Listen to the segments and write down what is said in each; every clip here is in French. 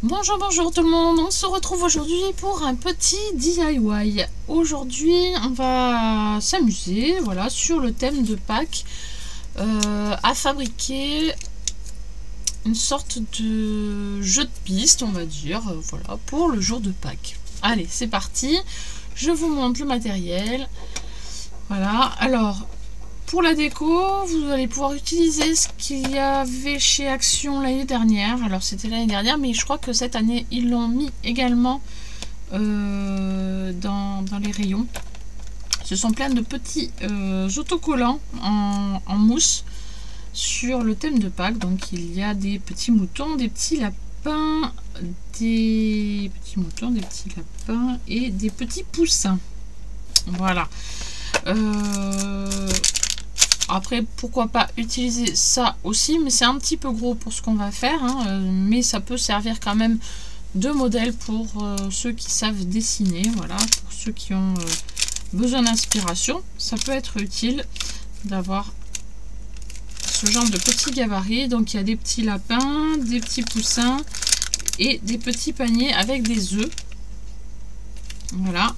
Bonjour, bonjour tout le monde, on se retrouve aujourd'hui pour un petit DIY. Aujourd'hui on va s'amuser, voilà, sur le thème de Pâques, à fabriquer une sorte de jeu de piste, on va dire, voilà, pour le jour de Pâques. Allez, c'est parti, je vous montre le matériel. Voilà, alors pour la déco, vous allez pouvoir utiliser ce qu'il y avait chez Action l'année dernière. Alors c'était l'année dernière, mais je crois que cette année, ils l'ont mis également dans les rayons. Ce sont plein de petits autocollants en mousse sur le thème de Pâques. Donc il y a des petits moutons, des petits lapins, des petits moutons, des petits lapins et des petits poussins. Voilà. Après, pourquoi pas utiliser ça aussi, mais c'est un petit peu gros pour ce qu'on va faire, hein, mais ça peut servir quand même de modèle pour ceux qui savent dessiner, voilà, pour ceux qui ont besoin d'inspiration. Ça peut être utile d'avoir ce genre de petits gabarits. Donc il y a des petits lapins, des petits poussins et des petits paniers avec des œufs. Voilà.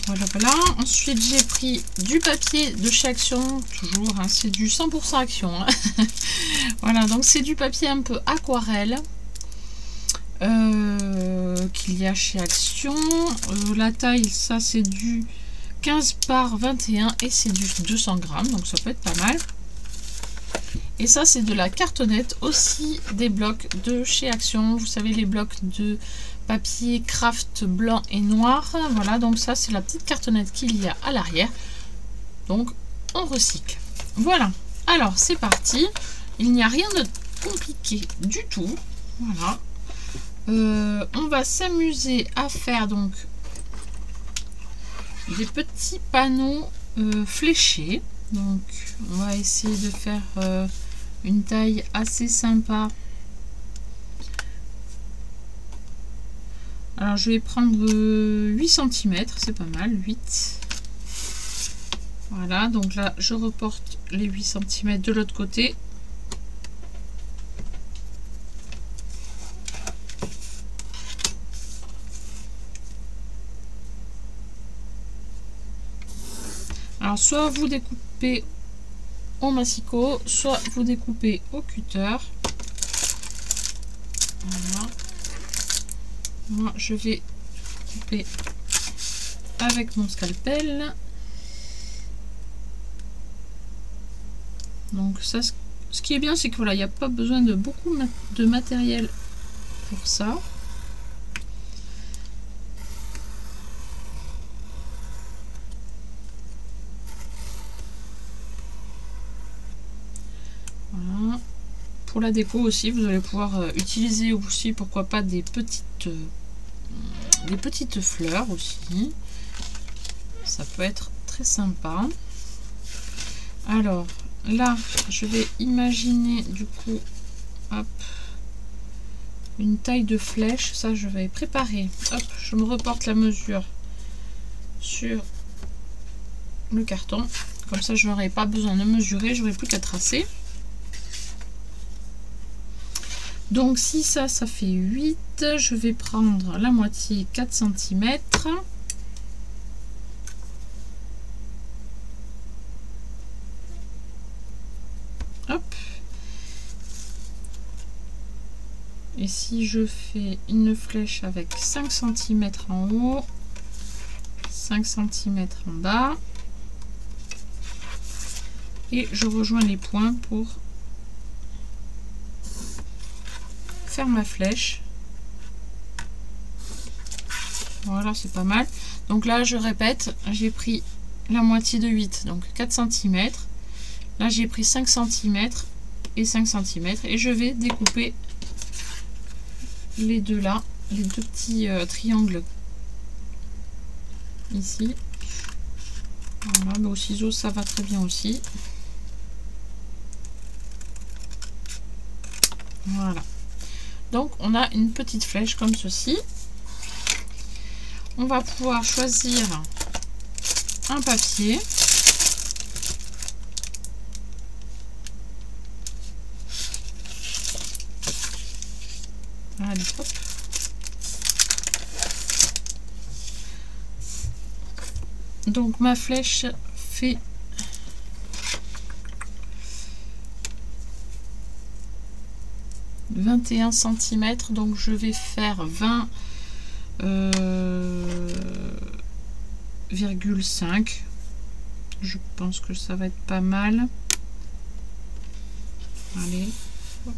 Voilà. Ensuite, j'ai pris du papier de chez Action, toujours, hein, c'est du 100% Action. Hein. Voilà, donc c'est du papier un peu aquarelle qu'il y a chez Action. La taille, ça c'est du 15 par 21 et c'est du 200 grammes, donc ça peut être pas mal. Et ça, c'est de la cartonnette, aussi des blocs de chez Action. Vous savez, les blocs de papier craft blanc et noir. Voilà, donc ça, c'est la petite cartonnette qu'il y a à l'arrière. Donc, on recycle. Voilà. Alors, c'est parti. Il n'y a rien de compliqué du tout. Voilà. On va s'amuser à faire donc des petits panneaux fléchés. Donc, on va essayer de faire une taille assez sympa. Alors je vais prendre 8 cm, c'est pas mal, 8. Voilà, donc là je reporte les 8 cm de l'autre côté. Alors soit vous découpez au massicot, soit vous découpez au cutter. Voilà. Moi je vais couper avec mon scalpel. Donc ça, ce qui est bien, c'est que voilà, il n'y a pas besoin de beaucoup de matériel pour ça. Voilà. Pour la déco aussi, vous allez pouvoir utiliser aussi, pourquoi pas, des petites fleurs aussi. Ça peut être très sympa. Alors là, je vais imaginer du coup, hop, une taille de flèche. Ça, je vais préparer. Hop, je me reporte la mesure sur le carton. Comme ça, je n'aurai pas besoin de mesurer, j'aurai plus qu'à tracer. Donc si ça fait 8, je vais prendre la moitié, 4 cm. Hop. Et si je fais une flèche avec 5 cm en haut, 5 cm en bas, et je rejoins les points pour faire ma flèche. Voilà, c'est pas mal. Donc là, je répète, j'ai pris la moitié de 8, donc 4 cm. Là, j'ai pris 5 cm et 5 cm. Et je vais découper les deux là, les deux petits triangles ici. Voilà, mais au ciseau, ça va très bien aussi. Voilà. Donc on a une petite flèche comme ceci. On va pouvoir choisir un papier. Allez, hop. Donc ma flèche fait 21 cm, donc je vais faire 20,5. Je pense que ça va être pas mal. Allez, hop.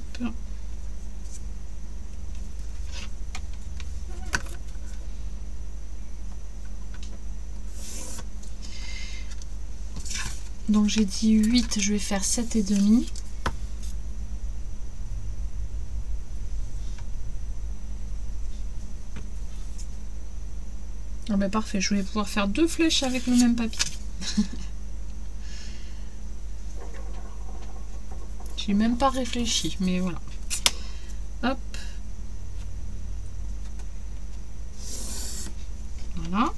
Donc j'ai dit 8, je vais faire 7,5. Ah ben parfait, je vais pouvoir faire 2 flèches avec le même papier. J'ai même pas réfléchi, mais voilà. Hop. Voilà.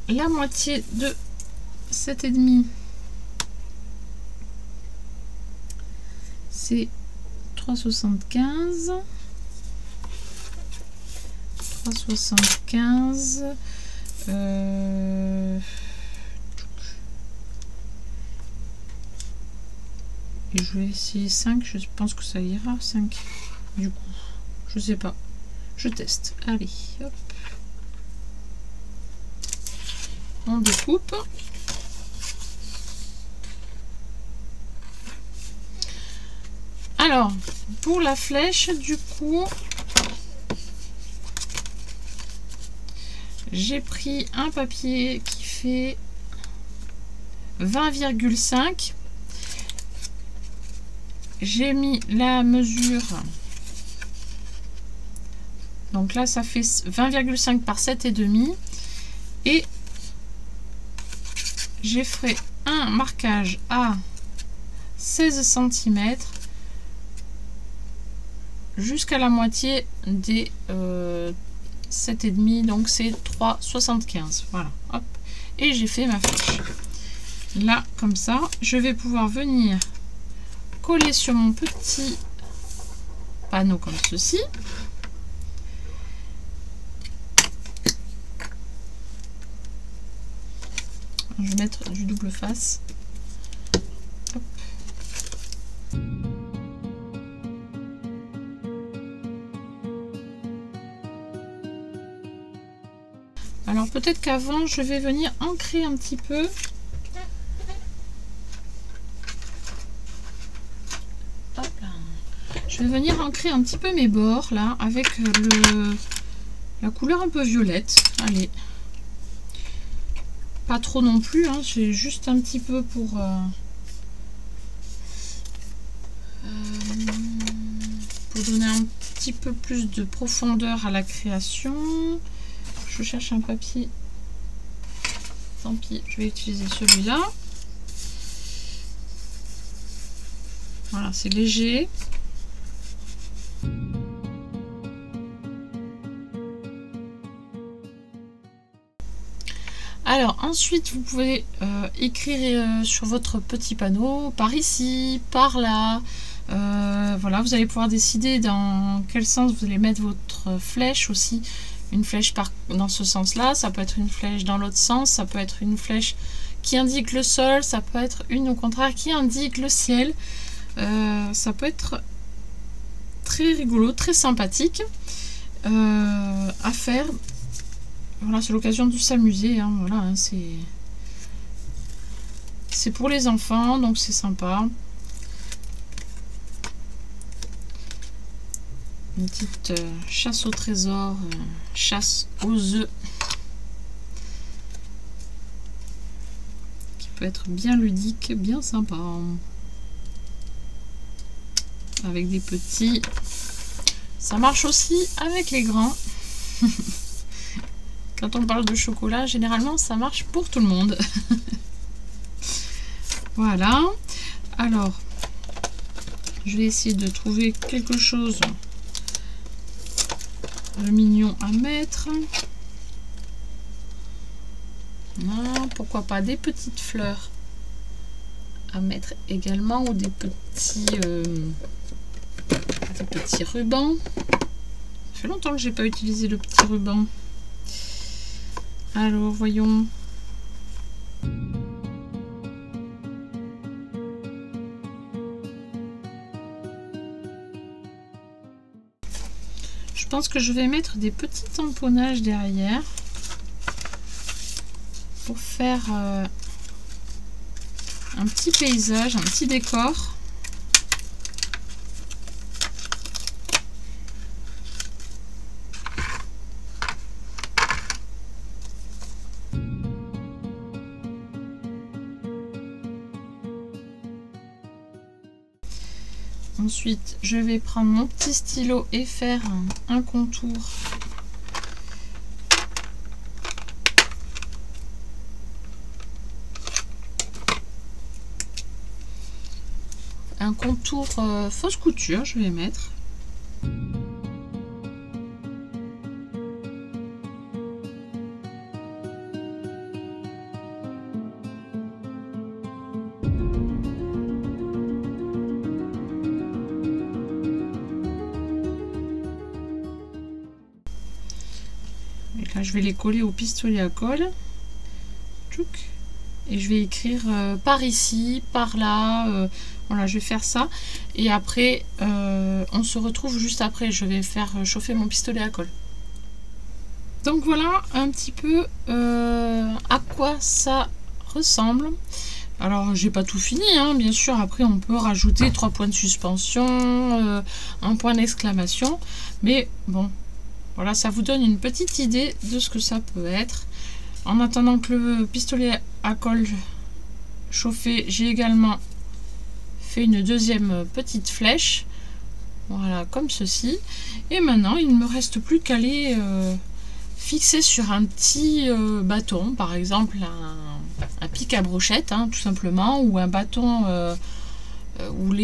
La moitié de 7,5. C'est 3,75. 3,75. Et je vais essayer 5. Je pense que ça ira. 5. Du coup, je sais pas. Je teste. Allez, hop. On découpe. Alors, pour la flèche, du coup, j'ai pris un papier qui fait 20,5. J'ai mis la mesure. Donc là, ça fait 20,5 par 7,5. Et j'ai fait un marquage à 16 cm jusqu'à la moitié des 7,5, donc c'est 3,75. Voilà, hop. Et j'ai fait ma flèche. Là, comme ça, je vais pouvoir venir coller sur mon petit panneau comme ceci. Je vais mettre du double face. Hop. Alors peut-être qu'avant, je vais venir ancrer un petit peu. Hop là. Je vais venir ancrer un petit peu mes bords là avec la couleur un peu violette. Allez. Pas trop non plus, hein. J'ai juste un petit peu pour donner un petit peu plus de profondeur à la création. Je cherche un papier. Tant pis, je vais utiliser celui-là. Voilà, c'est léger. Alors ensuite vous pouvez écrire sur votre petit panneau par ici, par là. Voilà, vous allez pouvoir décider dans quel sens vous allez mettre votre flèche aussi. Une flèche dans ce sens là, ça peut être une flèche dans l'autre sens, ça peut être une flèche qui indique le sol, ça peut être une au contraire qui indique le ciel. Ça peut être très rigolo, très sympathique à faire. Voilà, c'est l'occasion de s'amuser, hein, voilà, hein, c'est pour les enfants, donc c'est sympa. Une petite chasse au trésor, chasse aux œufs, qui peut être bien ludique, bien sympa. Avec des petits, ça marche aussi avec les grands. Quand on parle de chocolat, généralement, ça marche pour tout le monde. Voilà. Alors, je vais essayer de trouver quelque chose de mignon à mettre. Non, pourquoi pas des petites fleurs à mettre également, ou des petits des petits rubans. Ça fait longtemps que j'ai pas utilisé le petit ruban. Alors, voyons. Je pense que je vais mettre des petits tamponnages derrière pour faire un petit paysage, un petit décor. Ensuite, je vais prendre mon petit stylo et faire un contour. Un contour fausse couture, je vais mettre. Là, je vais les coller au pistolet à colle. Et je vais écrire par ici, par là. Voilà, je vais faire ça. Et après, on se retrouve juste après. Je vais faire chauffer mon pistolet à colle. Donc voilà un petit peu à quoi ça ressemble. Alors, j'ai pas tout fini, hein, bien sûr. Après, on peut rajouter 3 points de suspension, un point d'exclamation. Mais bon, voilà, ça vous donne une petite idée de ce que ça peut être. En attendant que le pistolet à colle chauffé, j'ai également fait une deuxième petite flèche. Voilà, comme ceci. Et maintenant, il ne me reste plus qu'à les fixer sur un petit bâton, par exemple un pic à brochette, hein, tout simplement, ou un bâton ou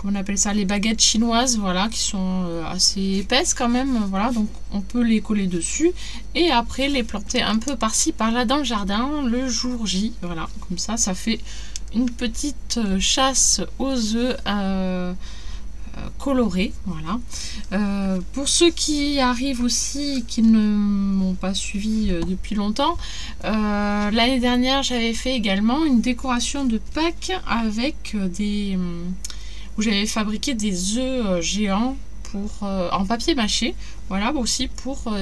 on appelle ça, les baguettes chinoises, voilà, qui sont assez épaisses quand même, voilà, donc on peut les coller dessus et après les planter un peu par-ci par-là dans le jardin le jour J, voilà, comme ça, ça fait une petite chasse aux œufs colorés, voilà. Pour ceux qui arrivent aussi, qui ne m'ont pas suivi depuis longtemps, l'année dernière j'avais fait également une décoration de Pâques avec des... où j'avais fabriqué des œufs géants en papier mâché, voilà, aussi pour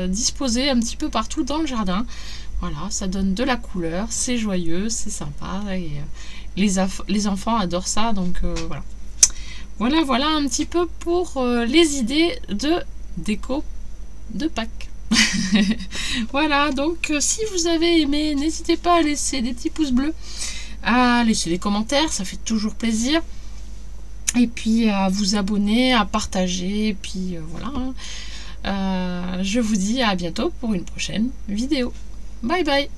disposer un petit peu partout dans le jardin. Voilà, ça donne de la couleur, c'est joyeux, c'est sympa et les enfants adorent ça, donc voilà. Voilà un petit peu pour les idées de déco de Pâques. Voilà, donc si vous avez aimé, n'hésitez pas à laisser des petits pouces bleus, à laisser des commentaires, ça fait toujours plaisir. Et puis à vous abonner, à partager, et puis voilà. Je vous dis à bientôt pour une prochaine vidéo. Bye bye!